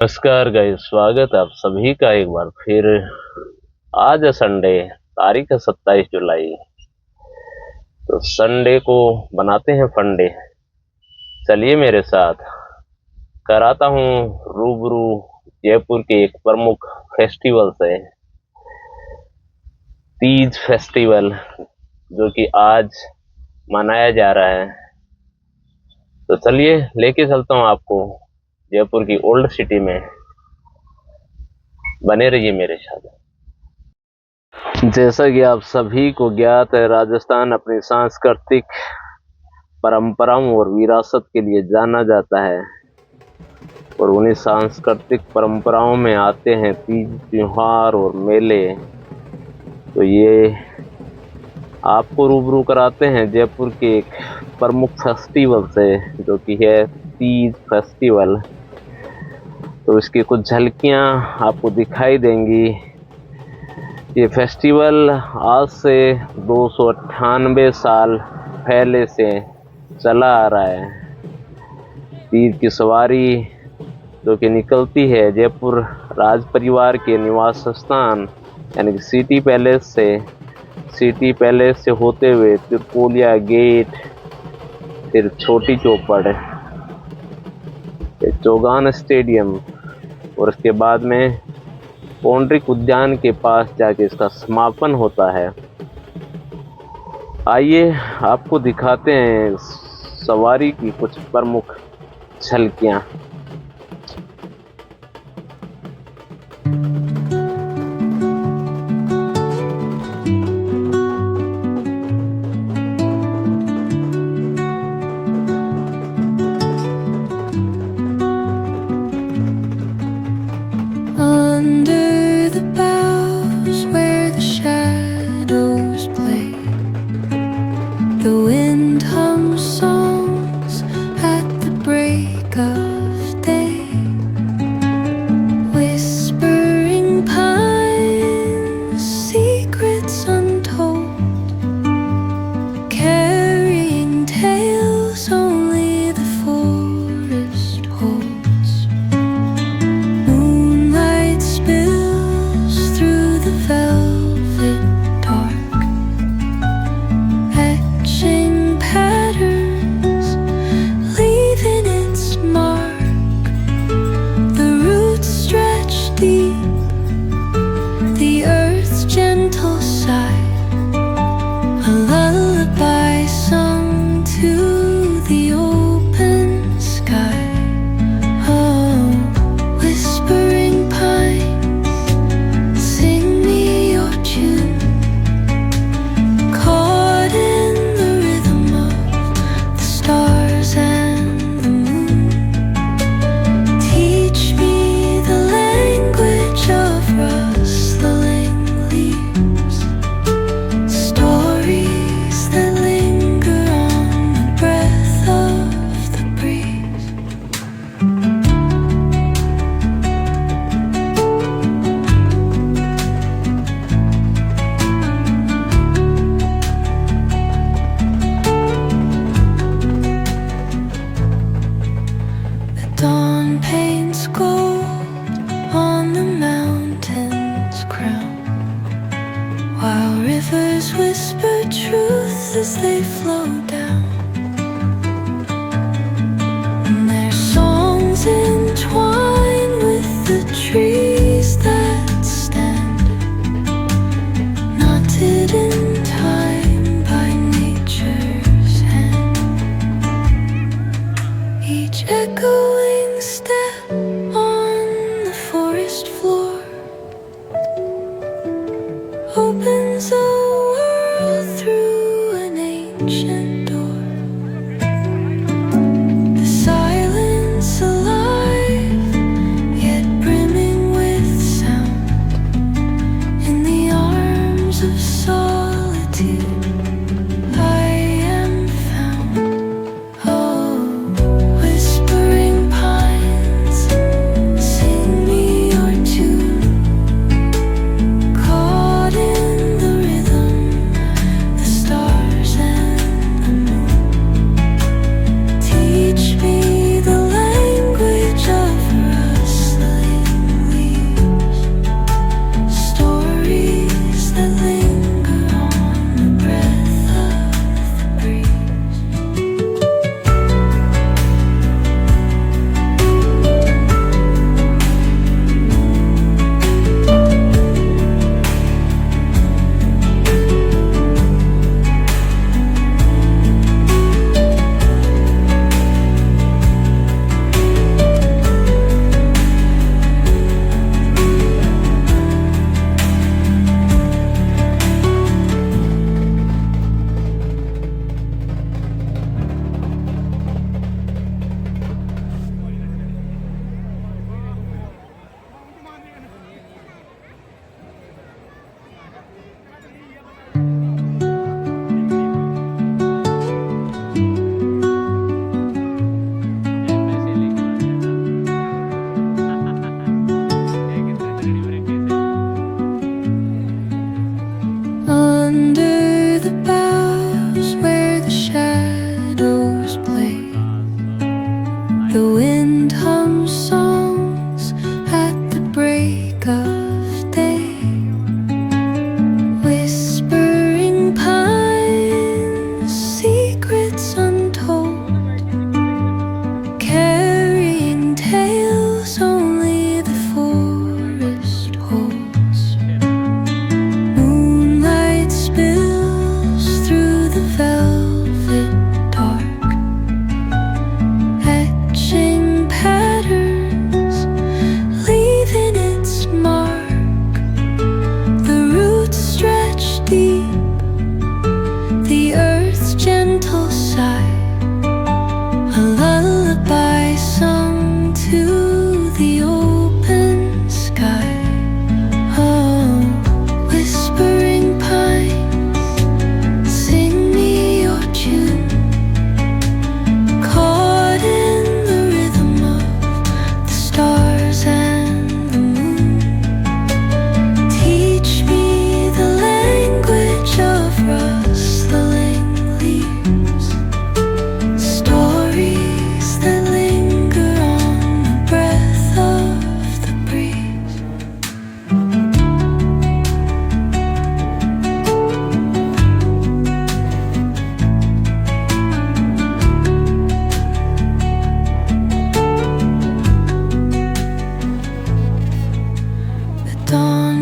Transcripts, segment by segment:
नमस्कार गाइस, स्वागत है आप सभी का एक बार फिर। आज है संडे, तारीख है 27 जुलाई। तो संडे को बनाते हैं फंडे। चलिए मेरे साथ, कराता हूँ रूबरू जयपुर के एक प्रमुख फेस्टिवल से, तीज फेस्टिवल, जो कि आज मनाया जा रहा है। तो चलिए लेके चलता हूँ आपको जयपुर की ओल्ड सिटी में। बने रहिए मेरे साथ। जैसा कि आप सभी को ज्ञात है, राजस्थान अपनी सांस्कृतिक परंपराओं और विरासत के लिए जाना जाता है। और उन्हीं सांस्कृतिक परंपराओं में आते हैं तीज त्योहार और मेले। तो ये आपको रूबरू कराते हैं जयपुर के एक प्रमुख फेस्टिवल से, जो कि है तीज फेस्टिवल। तो इसकी कुछ झलकियां आपको दिखाई देंगी। ये फेस्टिवल आज से 298 साल पहले से चला आ रहा है। तीज की सवारी जो कि निकलती है जयपुर राज परिवार के निवास स्थान यानी कि सिटी पैलेस से होते हुए त्रिपोलिया गेट, फिर छोटी चौपड़, चौगान स्टेडियम, और उसके बाद में पौंड्रिक उद्यान के पास जाके इसका समापन होता है। आइए आपको दिखाते हैं सवारी की कुछ प्रमुख झलकियां। Under the boughs where the shadows play, the wind hums songs at the break of day. Whispering pines, secrets untold, carrying tales only the forest holds. Moonlight spills through the velvet dark, etching patterns, leaving its mark. The roots stretch deep, the earth's gentle sigh, a lullaby sung to the open sky. Oh, whispering pines, sing me your tune, caught in the rhythm of the stars and the moon. Teach me the language of rustling leaves, stories that linger on the breath of the breeze. The dawn paints gold on the mountain's crown, while rivers whisper truth as they flow down. And their songs entwine with the trees that stand, knotted in time by nature's hand. Each echoing step on the forest floor opens a world through an ancient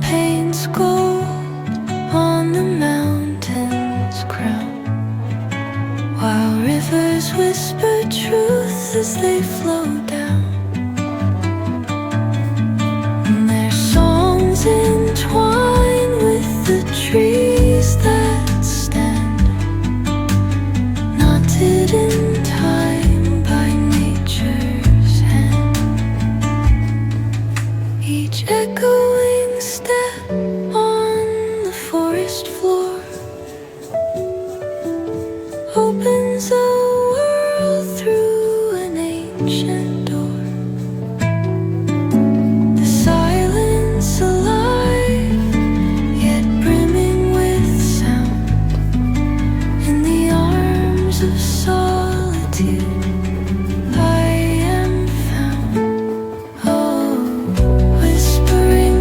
paints gold on the mountain's crown, while rivers whisper truth as they flow down. And their songs entwine with the trees that stand, knotted in time by nature's hand. Each echoing step on the forest floor opens a world through an ancient door. The silence alive, yet brimming with sound. In the arms of solitude I am found. Oh, whispering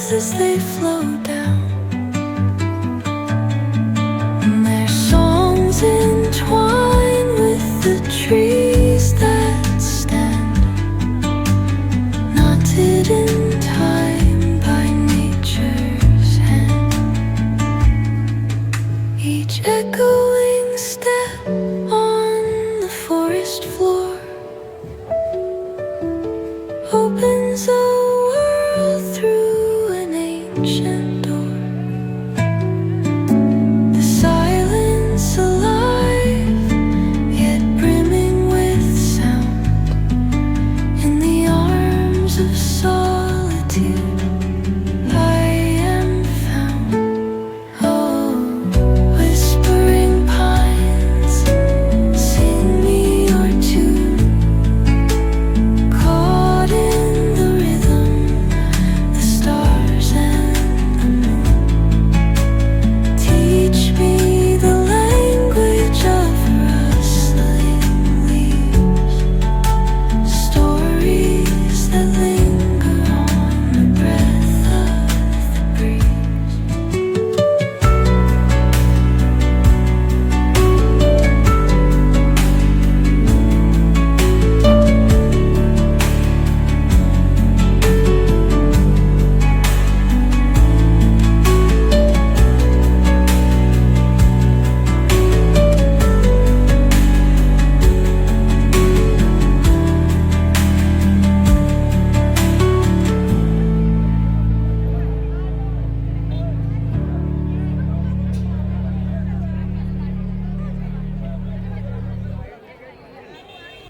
stars as they flow down, and their songs entwine with the trees that stand, knotted in time by nature's hand. Each echoing step on the forest floor opens a world through an ancient